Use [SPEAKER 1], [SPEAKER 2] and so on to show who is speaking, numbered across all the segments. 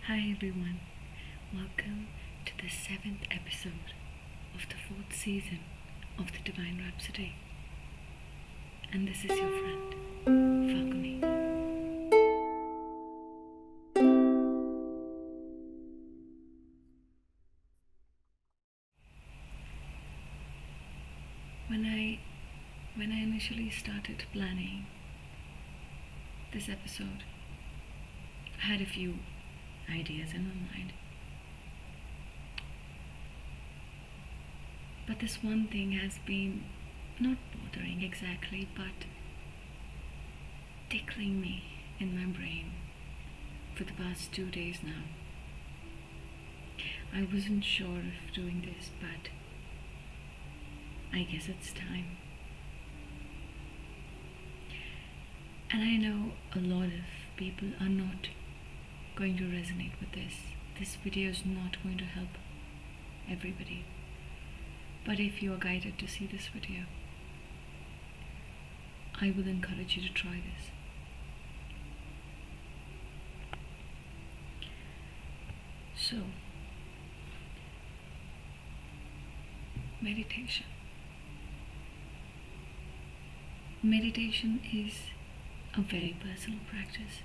[SPEAKER 1] Hi everyone, welcome to the 7th episode of the 4th season of the Divine Rhapsody. And this is your friend, Falguni. When I initially started planning this episode, I had a few ideas in my mind. But this one thing has been not bothering exactly, but tickling me in my brain for the past 2 days now. I wasn't sure of doing this, but I guess it's time. And I know a lot of people are not going to resonate with this. This video is not going to help everybody. But if you are guided to see this video, I will encourage you to try this. So, meditation. Meditation is a very personal practice.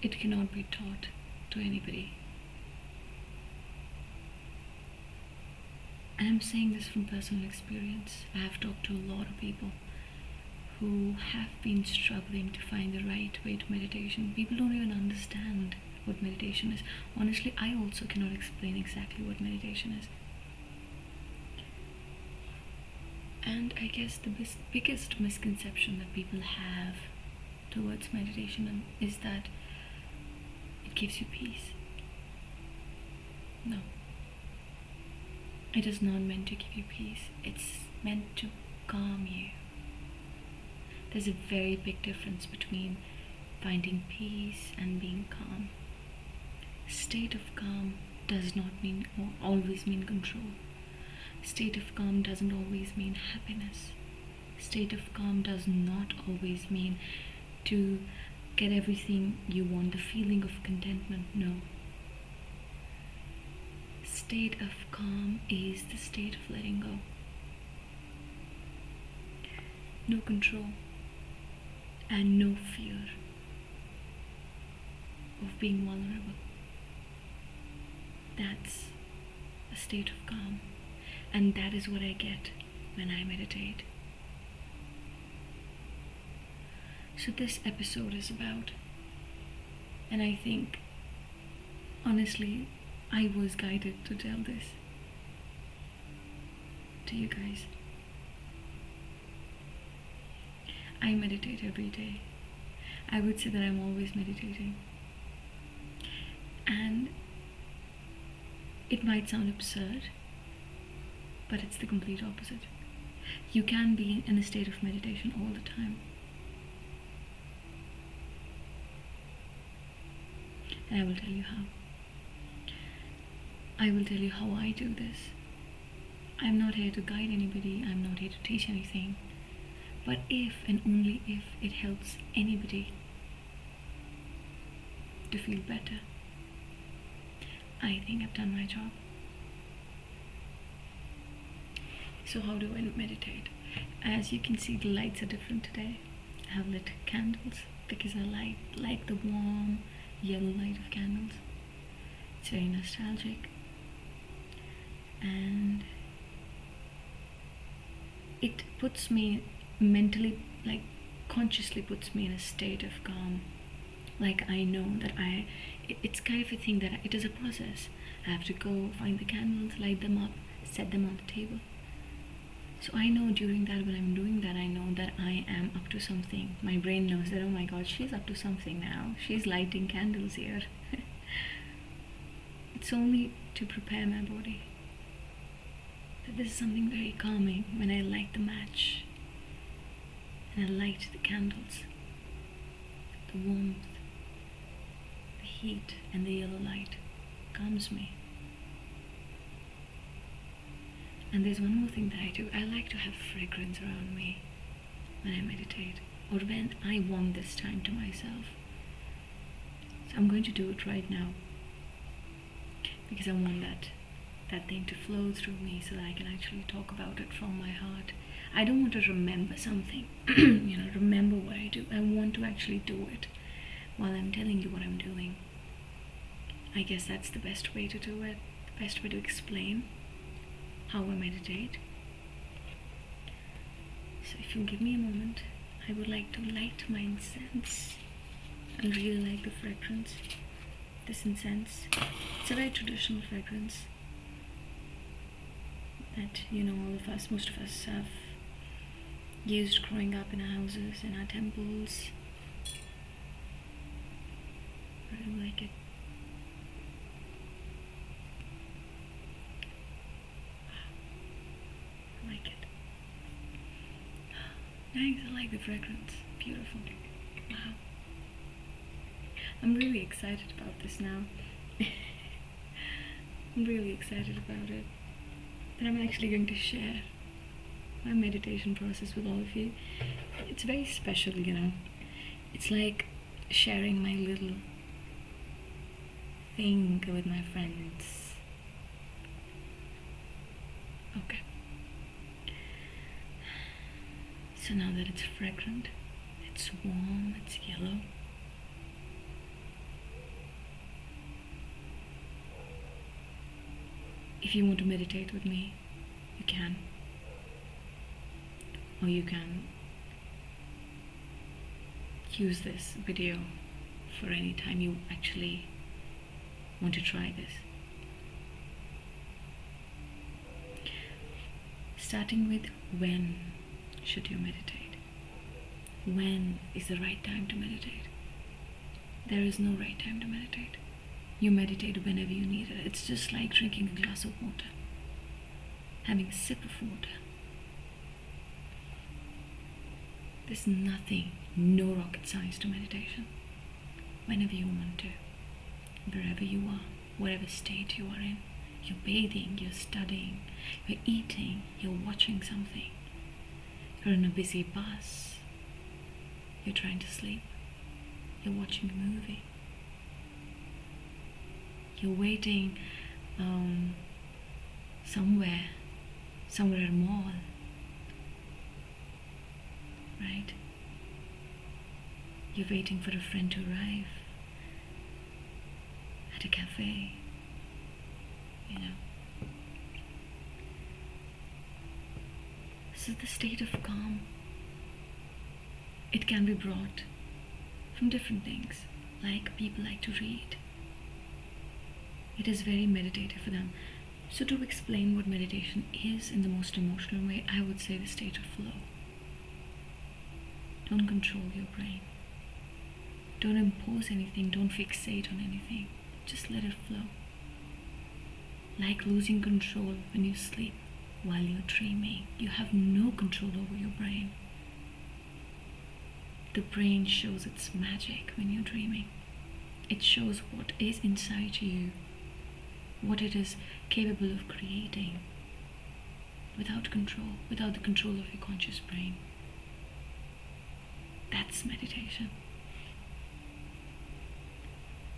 [SPEAKER 1] It cannot be taught to anybody. And I'm saying this from personal experience. I have talked to a lot of people who have been struggling to find the right way to meditation. People don't even understand what meditation is. Honestly, I also cannot explain exactly what meditation is. And I guess the biggest misconception that people have towards meditation is that it gives you peace. No. It is not meant to give you peace. It's meant to calm you. There's a very big difference between finding peace and being calm. State of calm does not always mean control. State of calm doesn't always mean happiness. State of calm does not always mean to get everything you want, the feeling of contentment. No. State of calm is the state of letting go. No control and no fear of being vulnerable. That's a state of calm. And that is what I get when I meditate. So this episode is about, and I think, honestly, I was guided to tell this to you guys. I meditate every day. I would say that I'm always meditating. And it might sound absurd, but it's the complete opposite. You can be in a state of meditation all the time. And I will tell you how. I will tell you how I do this. I'm not here to guide anybody. I'm not here to teach anything. But if and only if it helps anybody to feel better, I think I've done my job. So how do I meditate? As you can see, the lights are different today. I have lit candles because I like the warm yellow light of candles. It's very nostalgic. And it puts me mentally, consciously puts me in a state of calm. Like I know that it's kind of a thing that it is a process. I have to go find the candles, light them up, set them on the table. So I know during that, when I'm doing that, I know that I am up to something. My brain knows that, oh my god, she's up to something now. She's lighting candles here. It's only to prepare my body. That this is something very calming when I light the match and I light the candles. The warmth, the heat, and the yellow light calms me. And there's one more thing that I do. I like to have fragrance around me when I meditate, or when I want this time to myself. So I'm going to do it right now because I want that thing to flow through me so that I can actually talk about it from my heart. I don't want to remember something, remember what I do. I want to actually do it while I'm telling you what I'm doing. I guess that's the best way to do it, the best way to explain how I meditate. So if you'll give me a moment, I would like to light my incense. I really like the fragrance. This incense, it's a very traditional fragrance that most of us have used growing up in our houses, in our temples. I really like it. I like it. Nice, I like the fragrance. Beautiful. Wow. I'm really excited about this now. I'm really excited about it. And I'm actually going to share my meditation process with all of you. It's very special, It's like sharing my little thing with my friends. Okay. So now that it's fragrant, it's warm, it's yellow. If you want to meditate with me, you can. Or you can use this video for any time you actually want to try this. Starting with when should you meditate? When is the right time to meditate? There is no right time to meditate. You meditate whenever you need it. It's just like drinking a glass of water, having a sip of water. There's nothing, no rocket science to meditation. Whenever you want to, wherever you are, whatever state you are in, you're bathing, you're studying, you're eating, you're watching something, you're in a busy bus, you're trying to sleep, you're watching a movie, you're waiting somewhere at a mall, right? You're waiting for a friend to arrive at a cafe, So the state of calm, it can be brought from different things, like people like to read. It is very meditative for them. So to explain what meditation is in the most emotional way, I would say the state of flow. Don't control your brain. Don't impose anything, don't fixate on anything. Just let it flow. Like losing control when you sleep while you're dreaming. You have no control over your brain. The brain shows its magic when you're dreaming. It shows what is inside you, what it is capable of creating without control, without the control of your conscious brain. That's meditation.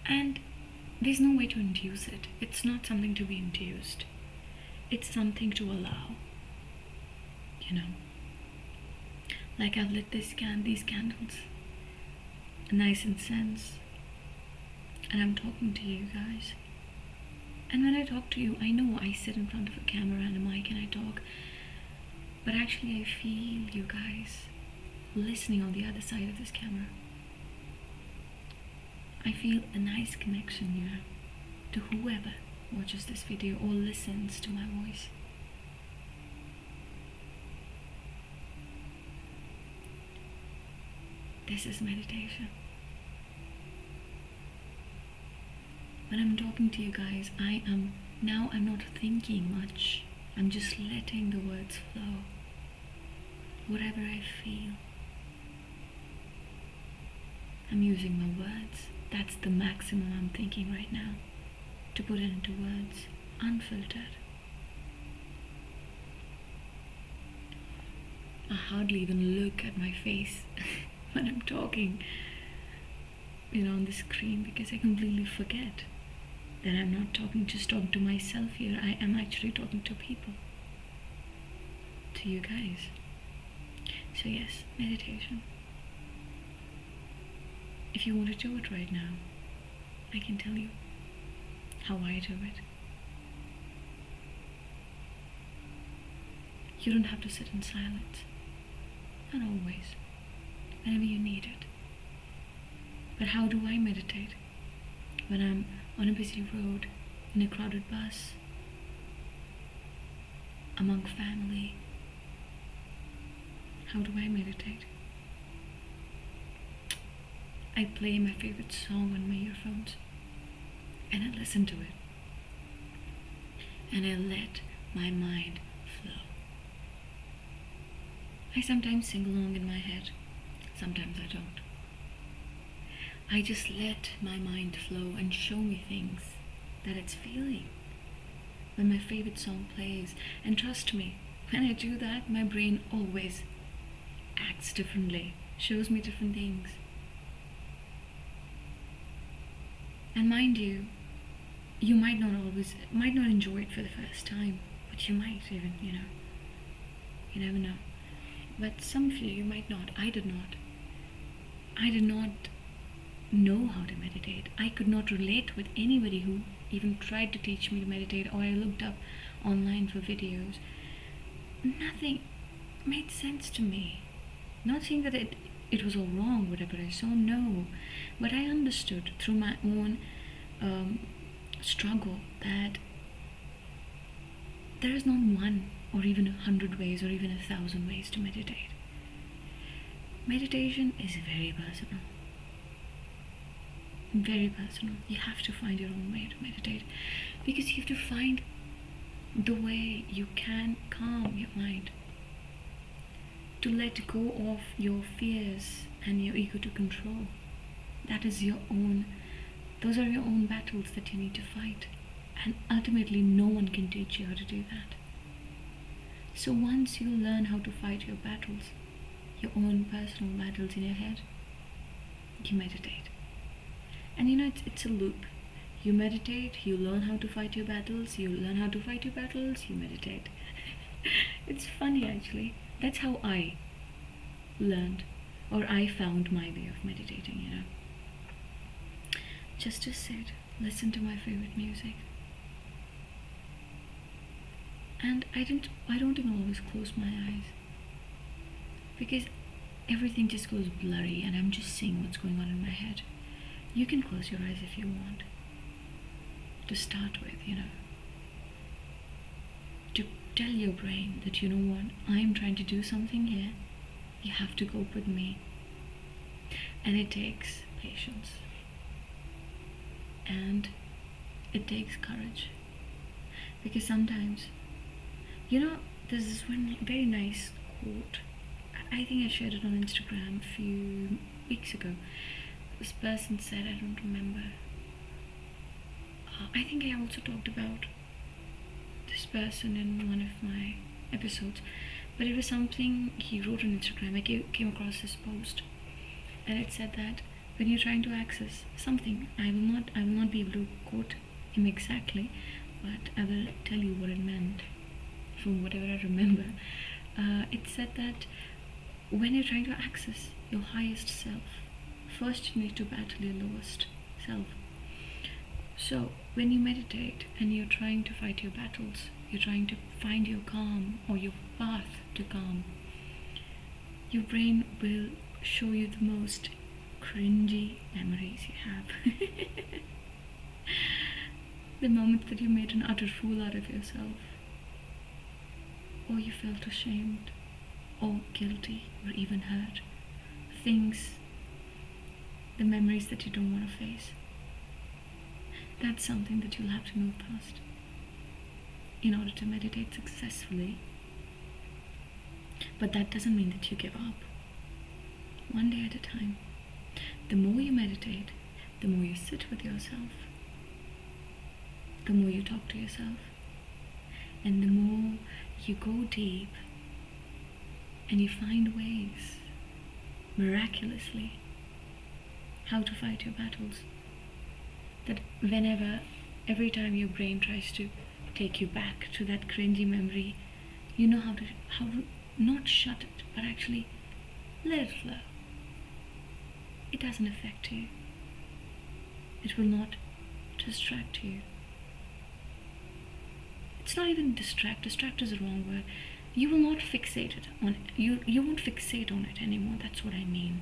[SPEAKER 1] And there's no way to induce it. It's not something to be induced. It's something to allow. Like I've lit these candles, a nice incense, and I'm talking to you guys. And when I talk to you, I know I sit in front of a camera and a mic and I talk, but actually I feel you guys listening on the other side of this camera. I feel a nice connection, to whoever watches this video or listens to my voice. This is meditation. When I'm talking to you guys, I'm not thinking much. I'm just letting the words flow. Whatever I feel, I'm using my words. That's the maximum I'm thinking right now, to put it into words, unfiltered. I hardly even look at my face when I'm talking. on the screen, because I completely forget that I'm not just talking to myself here. I am actually talking to people, to you guys. So yes, meditation. If you want to do it right now, I can tell you how I do it. You don't have to sit in silence. Not always. Whenever you need it. But how do I meditate? When I'm on a busy road, in a crowded bus, among family. How do I meditate? I play my favorite song on my earphones and I listen to it. And I let my mind flow. I sometimes sing along in my head, sometimes I don't. I just let my mind flow and show me things that it's feeling when my favorite song plays. And trust me, when I do that, my brain always acts differently, shows me different things. And mind you, you might not enjoy it for the first time, but you might even, you never know. But some of you might not. I did not know how to meditate. I could not relate with anybody who even tried to teach me to meditate, or I looked up online for videos. Nothing made sense to me. Not saying that it was all wrong, whatever I saw, no. But I understood through my own struggle that there is not one or even 100 ways or even 1,000 ways to meditate. Meditation is very personal. Very personal. You have to find your own way to meditate, because you have to find the way you can calm your mind, to let go of your fears and your ego to control. That is your own, those are your own battles that you need to fight, and ultimately no one can teach you how to do that. So once you learn how to fight your battles, your own personal battles in your head, you meditate. And it's a loop. You meditate, you learn how to fight your battles, you learn how to fight your battles, you meditate. It's funny actually. That's how I learned, or I found my way of meditating, Just to sit, listen to my favorite music. And I don't even always close my eyes, because everything just goes blurry and I'm just seeing what's going on in my head. You can close your eyes if you want, to start with, to tell your brain that, you know what, I'm trying to do something here, you have to cope with me. And it takes patience, and it takes courage, because sometimes, there's this one very nice quote. I think I shared it on Instagram a few weeks ago. This person said, I don't remember. I think I also talked about this person in one of my episodes, but it was something he wrote on Instagram. I came across this post, and it said that when you're trying to access something, I will not be able to quote him exactly, but I will tell you what it meant from whatever I remember. It said that when you're trying to access your highest self, first you need to battle your lowest self. So when you meditate and you're trying to fight your battles, you're trying to find your calm or your path to calm, your brain will show you the most cringy memories you have. The moment that you made an utter fool out of yourself, or you felt ashamed or guilty or even hurt. The memories that you don't want to face. That's something that you'll have to move past in order to meditate successfully. But that doesn't mean that you give up. One day at a time. The more you meditate, the more you sit with yourself, the more you talk to yourself, and the more you go deep and you find ways, miraculously, how to fight your battles. That every time your brain tries to take you back to that cringy memory, you know how to not shut it, but actually let it flow. It doesn't affect you. It will not distract you. It's not even distract. Distract is the wrong word. You will not fixate it on it. You won't fixate on it anymore. That's what I mean.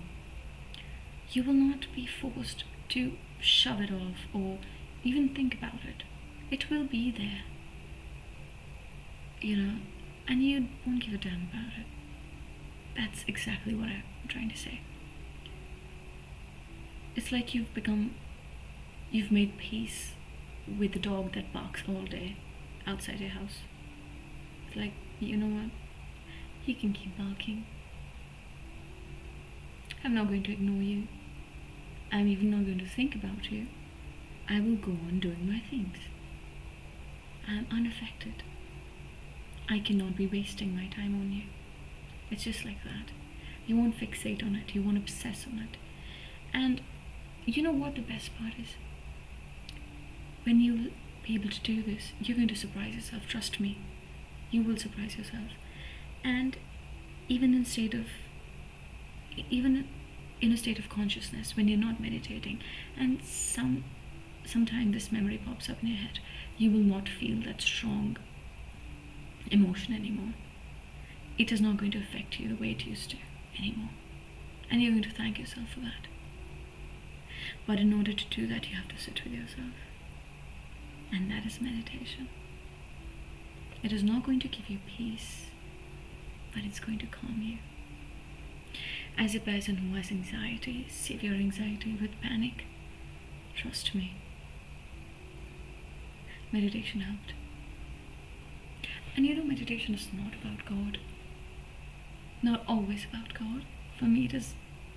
[SPEAKER 1] You will not be forced to shove it off or even think about it. It will be there. And you won't give a damn about it. That's exactly what I'm trying to say. It's like you've made peace with the dog that barks all day outside your house. It's like, you know what? He can keep barking. I'm not going to ignore you. I'm even not going to think about you. I will go on doing my things. I'm unaffected. I cannot be wasting my time on you. It's just like that. You won't fixate on it. You won't obsess on it. And you know what the best part is? When you'll be able to do this, you're going to surprise yourself. Trust me. You will surprise yourself. And even in a state of consciousness, when you're not meditating, and sometime this memory pops up in your head, you will not feel that strong emotion anymore. It is not going to affect you the way it used to anymore. And you're going to thank yourself for that. But in order to do that, you have to sit with yourself. And that is meditation. It is not going to give you peace, but it's going to calm you. As a person who has anxiety, severe anxiety with panic, trust me, meditation helped. And meditation is not about God. Not always about God. For me, it is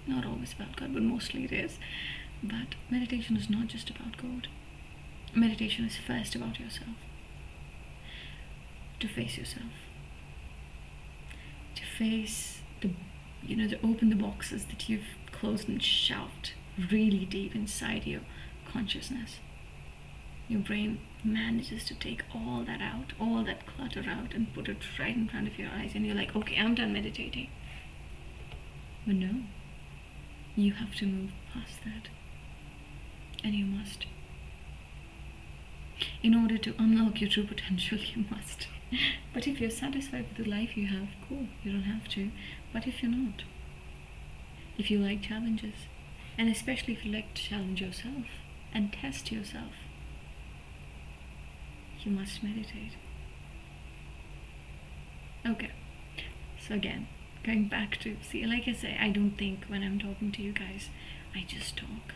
[SPEAKER 1] not always about God, but mostly it is. But meditation is not just about God. Meditation is first about yourself. To face yourself. To face to open the boxes that you've closed and shoved really deep inside your consciousness. Your brain manages to take all that out, all that clutter out, and put it right in front of your eyes, and you're like, okay, I'm done meditating. But no, you have to move past that. And you must. In order to unlock your true potential, you must. But if you're satisfied with the life you have, cool, you don't have to. But if you're not, if you like challenges, and especially if you like to challenge yourself and test yourself, you must meditate. Okay, so again, going back to, like I say, I don't think when I'm talking to you guys, I just talk.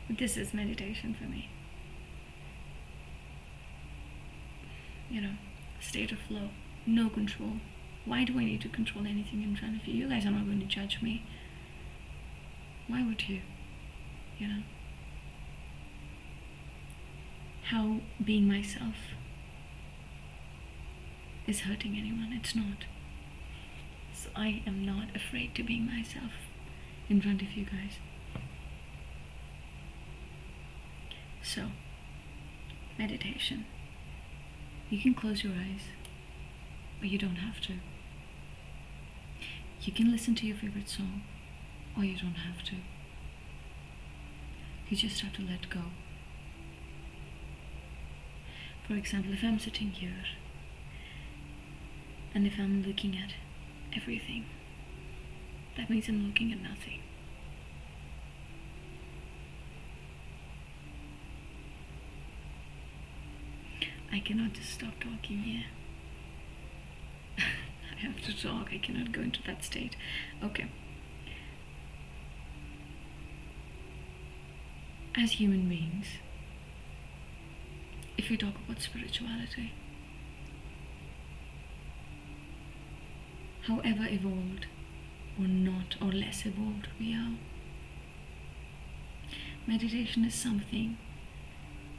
[SPEAKER 1] This is meditation for me. State of flow, no control. Why do I need to control anything in front of you? You guys are not going to judge me. Why would you? How being myself is hurting anyone? It's not. So I am not afraid to be myself in front of you guys. So, meditation. You can close your eyes, but you don't have to. You can listen to your favorite song, or you don't have to. You just have to let go. For example, if I'm sitting here, and if I'm looking at everything, that means I'm looking at nothing. I cannot just stop talking here. I have to talk. I cannot go into that state. Okay. As human beings, if we talk about spirituality, however evolved or not or less evolved we are, meditation is something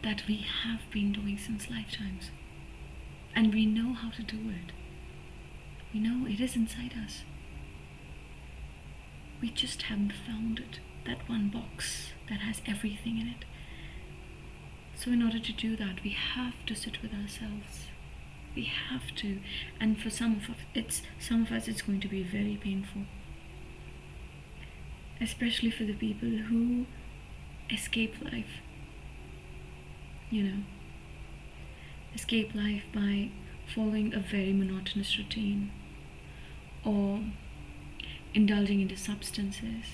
[SPEAKER 1] that we have been doing since lifetimes, and we know how to do it. We know it is inside us. We just haven't found it. that one box that has everything in it. So in order to do that, we have to sit with ourselves. We have to. And for some of us it's going to be very painful. Especially for the people who escape life. Escape life by following a very monotonous routine, or indulging into substances,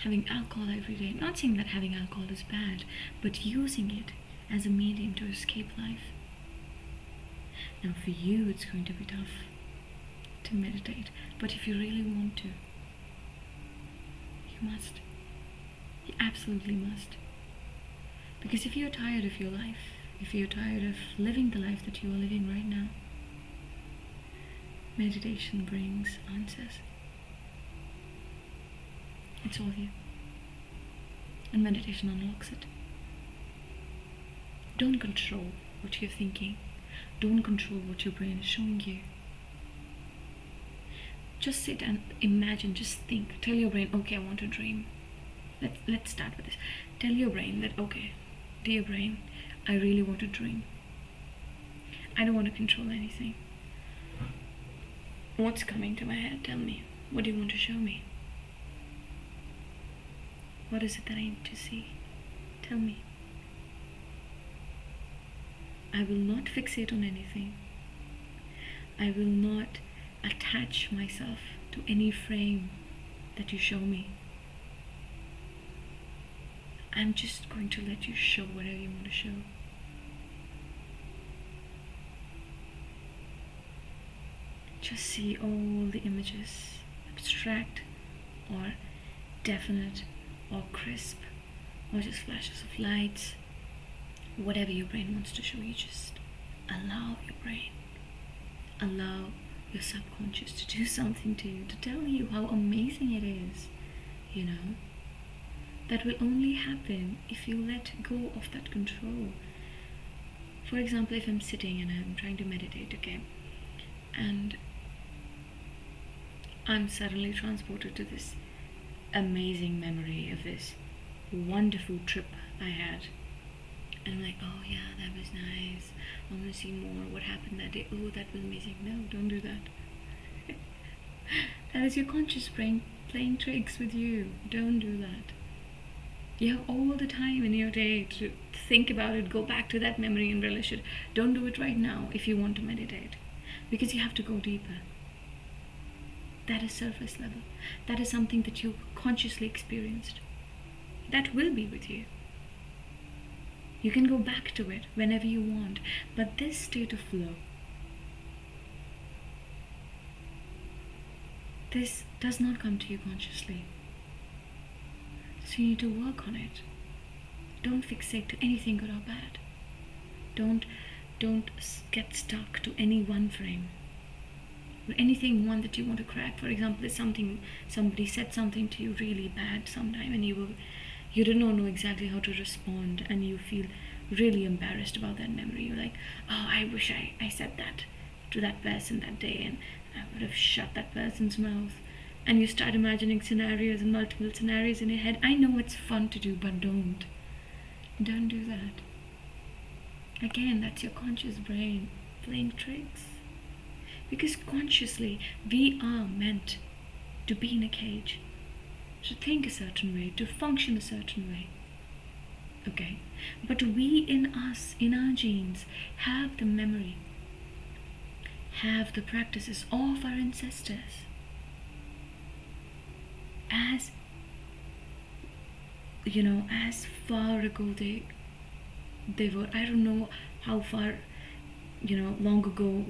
[SPEAKER 1] having alcohol every day. Not saying that having alcohol is bad, but using it as a medium to escape life. Now for you it's going to be tough to meditate, but if you really want to, you must. You absolutely must. Because if you're tired of your life, if you're tired of living the life that you are living right now, meditation brings answers. It's all you. And meditation unlocks it. Don't control what you're thinking. Don't control what your brain is showing you. Just sit and imagine, just think. Tell your brain, okay, I want to dream. Let's start with this. Tell your brain that, okay, dear brain, I really want to dream. I don't want to control anything. What's coming to my head? Tell me. What do you want to show me? What is it that I need to see? Tell me. I will not fixate on anything. I will not attach myself to any frame that you show me. I'm just going to let you show whatever you want to show. Just see all the images, abstract or definite or crisp or just flashes of lights. Whatever your brain wants to show you, just allow your brain, allow your subconscious to do something to you, to tell you how amazing it is, That will only happen if you let go of that control. For example, if I'm sitting and I'm trying to meditate, okay, and I'm suddenly transported to this amazing memory of this wonderful trip I had. And I'm like, oh yeah, that was nice. I want to see more. What happened that day? Oh, that was amazing. No, don't do that. That is your conscious brain playing tricks with you. Don't do that. You have all the time in your day to think about it, go back to that memory and relish it. Don't do it right now if you want to meditate, because you have to go deeper. That is surface level. That is something that you consciously experienced. That will be with you. You can go back to it whenever you want, but this state of flow, this does not come to you consciously. So you need to work on it. Don't fixate to anything good or bad. Don't get stuck to any one frame. Or anything one that you want to crack. For example, if somebody said something to you really bad sometime and you do not know exactly how to respond, and you feel really embarrassed about that memory. You're like, oh, I wish I said that to that person that day, and I would have shut that person's mouth. And you start imagining scenarios and multiple scenarios in your head. I know it's fun to do, but don't do that. Again, that's your conscious brain playing tricks. Because consciously, we are meant to be in a cage, to think a certain way, to function a certain way. Okay? But we in us, in our genes, have the memory, have the practices of our ancestors. As far ago they were. I don't know how far, long ago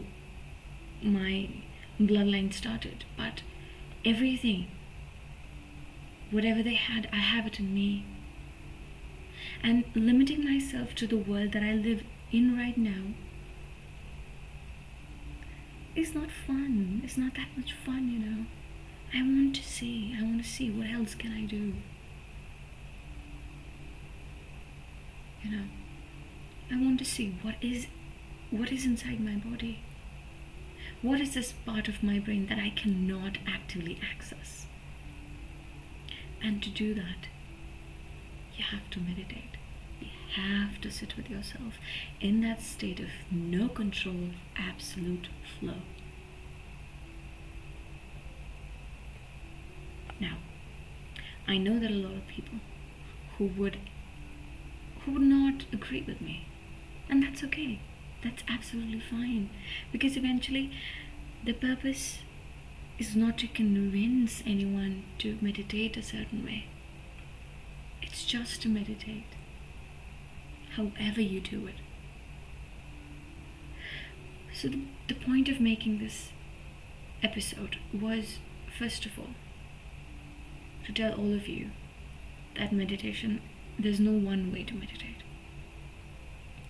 [SPEAKER 1] my bloodline started, but everything, whatever they had, I have it in me. And limiting myself to the world that I live in right now is not fun. It's not that much fun, I want to see what else can I do. I want to see what is inside my body. What is this part of my brain that I cannot actively access? And to do that, you have to meditate. You have to sit with yourself in that state of no control, absolute flow. Now, I know that a lot of people who would not agree with me, and that's okay. That's absolutely fine, because eventually the purpose is not to convince anyone to meditate a certain way. It's just to meditate, however you do it. So the point of making this episode was, first of all, to tell all of you that meditation, there's no one way to meditate.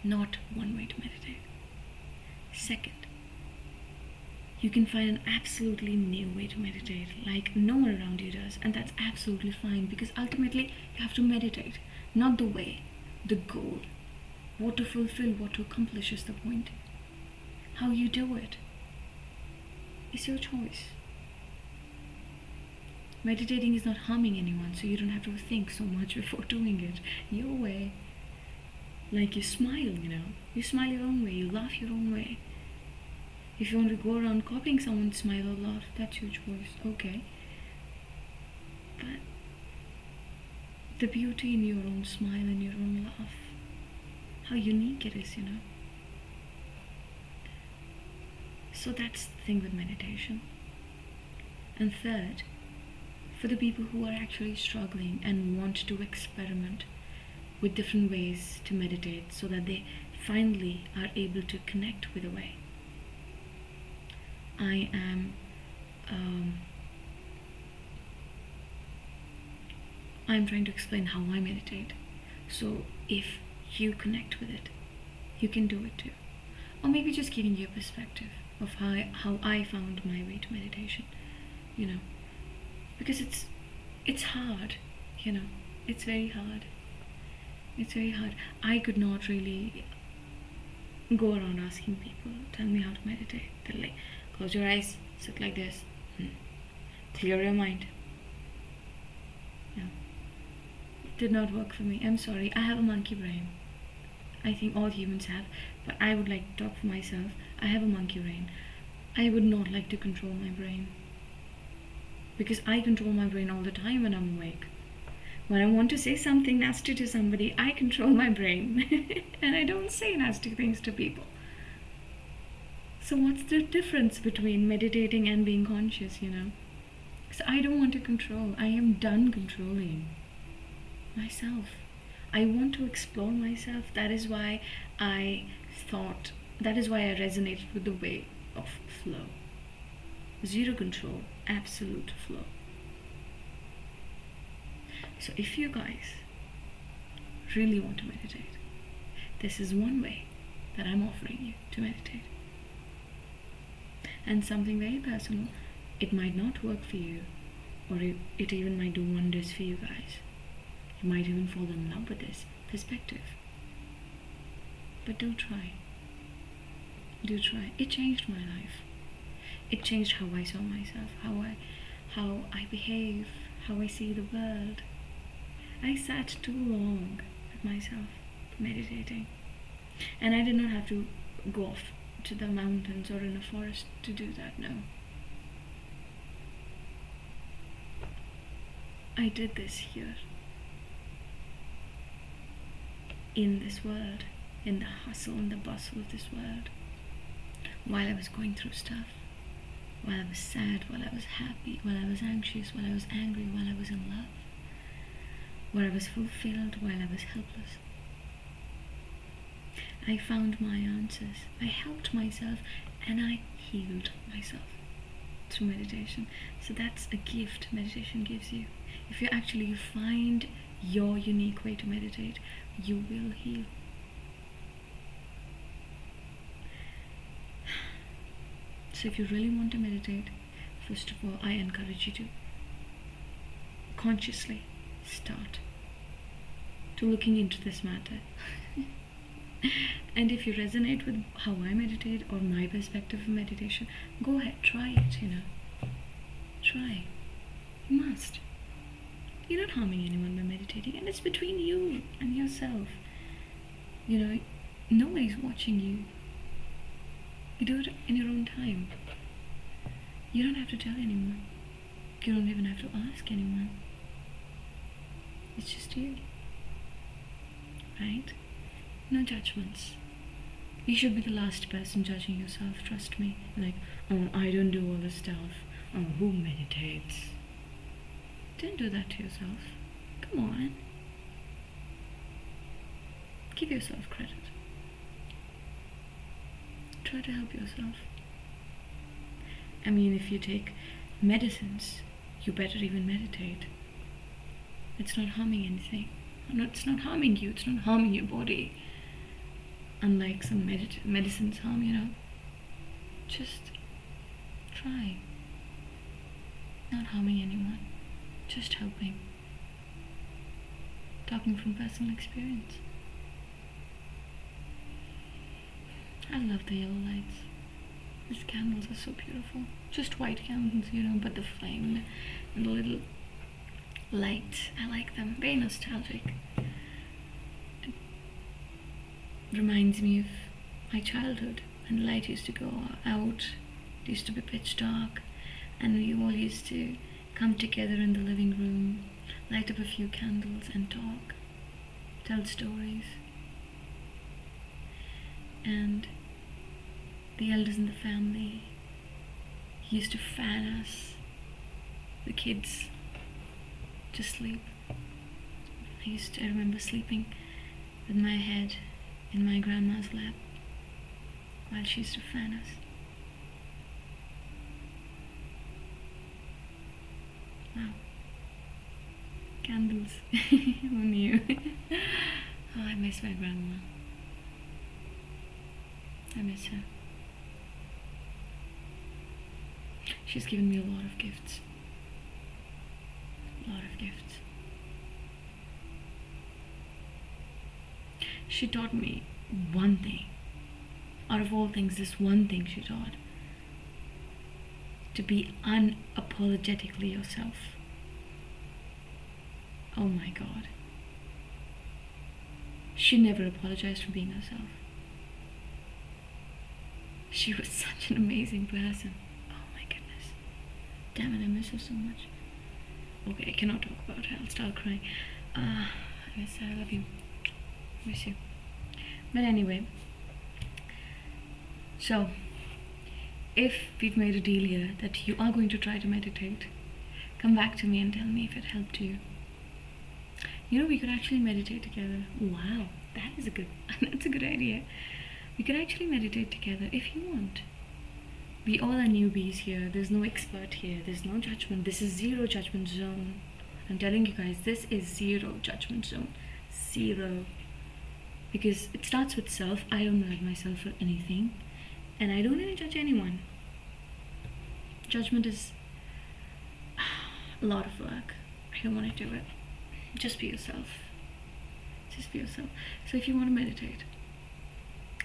[SPEAKER 1] Not one way to meditate. Second, you can find an absolutely new way to meditate, like no one around you does, and that's absolutely fine, because ultimately you have to meditate, not the way, the goal, what to fulfill, what to accomplish is the point. How you do it is your choice. Meditating is not harming anyone, so you don't have to think so much before doing it your way. Like you smile, you smile your own way, you laugh your own way. If you want to go around copying someone's smile or laugh, that's your choice, okay. But the beauty in your own smile and your own laugh, how unique it is, So that's the thing with meditation. And third, for the people who are actually struggling and want to experiment with different ways to meditate so that they finally are able to connect with a way, I'm trying to explain how I meditate. So if you connect with it, you can do it too. Or maybe just giving you a perspective of how I found my way to meditation, because it's hard, it's very hard. It's very hard. I could not really go around asking people, tell me how to meditate. They're like, close your eyes, sit like this, clear your mind. It did not work for me. I'm sorry, I have a monkey brain. I think all humans have, but I would like to talk for myself. I have a monkey brain. I would not like to control my brain, because I control my brain all the time when I'm awake. When I want to say something nasty to somebody, I control my brain and I don't say nasty things to people. So what's the difference between meditating and being conscious, So I don't want to control. I am done controlling myself. I want to explore myself. That is why I resonated with the way of flow. Zero control, absolute flow. So if you guys really want to meditate, this is one way that I'm offering you to meditate. And something very personal. It might not work for you, or it even might do wonders for you guys. You might even fall in love with this perspective. But do try. Do try. It changed my life. It changed how I saw myself, how I behave, how I see the world. I sat too long with myself, meditating. And I did not have to go off to the mountains or in a forest to do that, no. I did this here, in this world, in the hustle and the bustle of this world, while I was going through stuff, while I was sad, while I was happy, while I was anxious, while I was angry, while I was in love, while I was fulfilled, while I was helpless. I found my answers. I helped myself and I healed myself through meditation. So that's a gift meditation gives you. If you actually find your unique way to meditate, you will heal. So if you really want to meditate, first of all, I encourage you to consciously start to looking into this matter. And if you resonate with how I meditate or my perspective of meditation, go ahead, try it, Try. You must. You're not harming anyone by meditating, and it's between you and yourself. Nobody's watching you. You do it in your own time. You don't have to tell anyone. You don't even have to ask anyone. It's just you. Right? No judgments. You should be the last person judging yourself, trust me. Like, oh, I don't do all this stuff. Oh, who meditates? Don't do that to yourself. Come on. Give yourself credit. Try to help yourself. I mean, if you take medicines, you better even meditate. It's not harming anything. It's not harming you. It's not harming your body. Unlike some medicines harm, Just try. Not harming anyone. Just helping. Talking from personal experience. I love the yellow lights. These candles are so beautiful. Just white candles, but the flame and the little light, I like them. Very nostalgic. It reminds me of my childhood, when the light used to go out. It used to be pitch dark, and we all used to come together in the living room, light up a few candles and talk, tell stories. And the elders in the family used to fan us, the kids, to sleep. I remember sleeping with my head in my grandma's lap while she used to fan us. Wow. Candles. Who knew? Oh, I miss my grandma. I miss her. She's given me a lot of gifts. A lot of gifts. She taught me one thing. Out of all things, this one thing she taught. To be unapologetically yourself. Oh my God. She never apologized for being herself. She was such an amazing person. Oh my goodness. Damn it, I miss her so much. Okay, I cannot talk about her. I'll start crying. I miss her. I love you. Miss you. But anyway. So, if we've made a deal here that you are going to try to meditate, come back to me and tell me if it helped you. We could actually meditate together. Wow, that's a good idea. We could actually meditate together if you want. We all are newbies here. There's no expert here. There's no judgment. This is zero judgment zone. I'm telling you guys, this is zero judgment zone. Zero. Because it starts with self. I don't judge myself for anything. And I don't even judge anyone. Judgment is a lot of work. I don't want to do it. Just be yourself. Just be yourself. So if you want to meditate,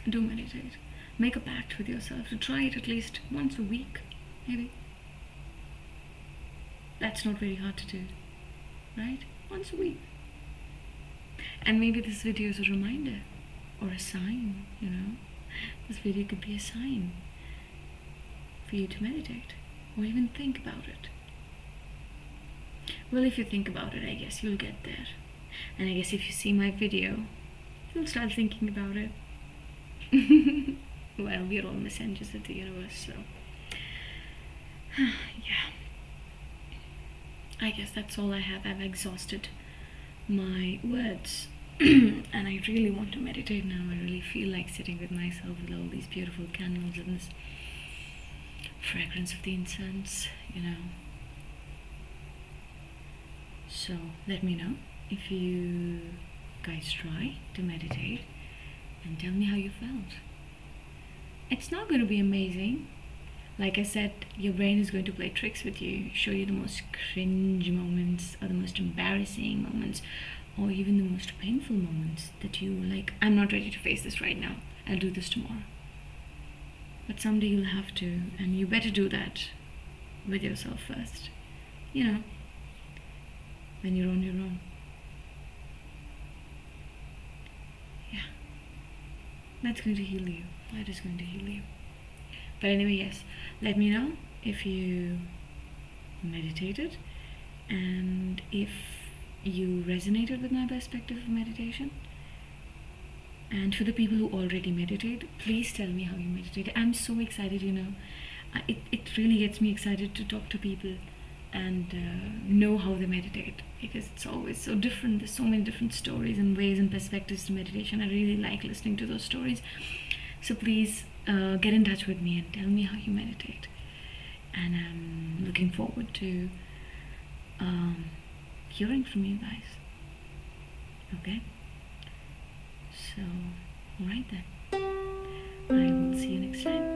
[SPEAKER 1] do meditate. Make a pact with yourself to try it at least once a week, maybe. That's not very hard to do, right? Once a week. And maybe this video is a reminder or a sign, This video could be a sign for you to meditate or even think about it. Well, if you think about it, I guess you'll get there. And I guess if you see my video, you'll start thinking about it. Well, we're all messengers of the universe, so yeah. I guess that's all I have. I've exhausted my words. And I really want to meditate now. I really feel like sitting with myself with all these beautiful candles and this fragrance of the incense, So let me know if you guys try to meditate and tell me how you felt. It's not going to be amazing. Like I said, your brain is going to play tricks with you, show you the most cringe moments or the most embarrassing moments or even the most painful moments that you like, I'm not ready to face this right now. I'll do this tomorrow. But someday you'll have to, and you better do that with yourself first. when you're on your own. Yeah, that's going to heal you. That is going to heal you. But anyway, yes, let me know if you meditated and if you resonated with my perspective of meditation. And for the people who already meditate, please tell me how you meditate. I'm so excited, it really gets me excited to talk to people and know how they meditate, because it's always so different. There's so many different stories and ways and perspectives to meditation. I really like listening to those stories. So please get in touch with me and tell me how you meditate. And I'm looking forward to hearing from you guys. Okay? So, alright then. I will see you next time.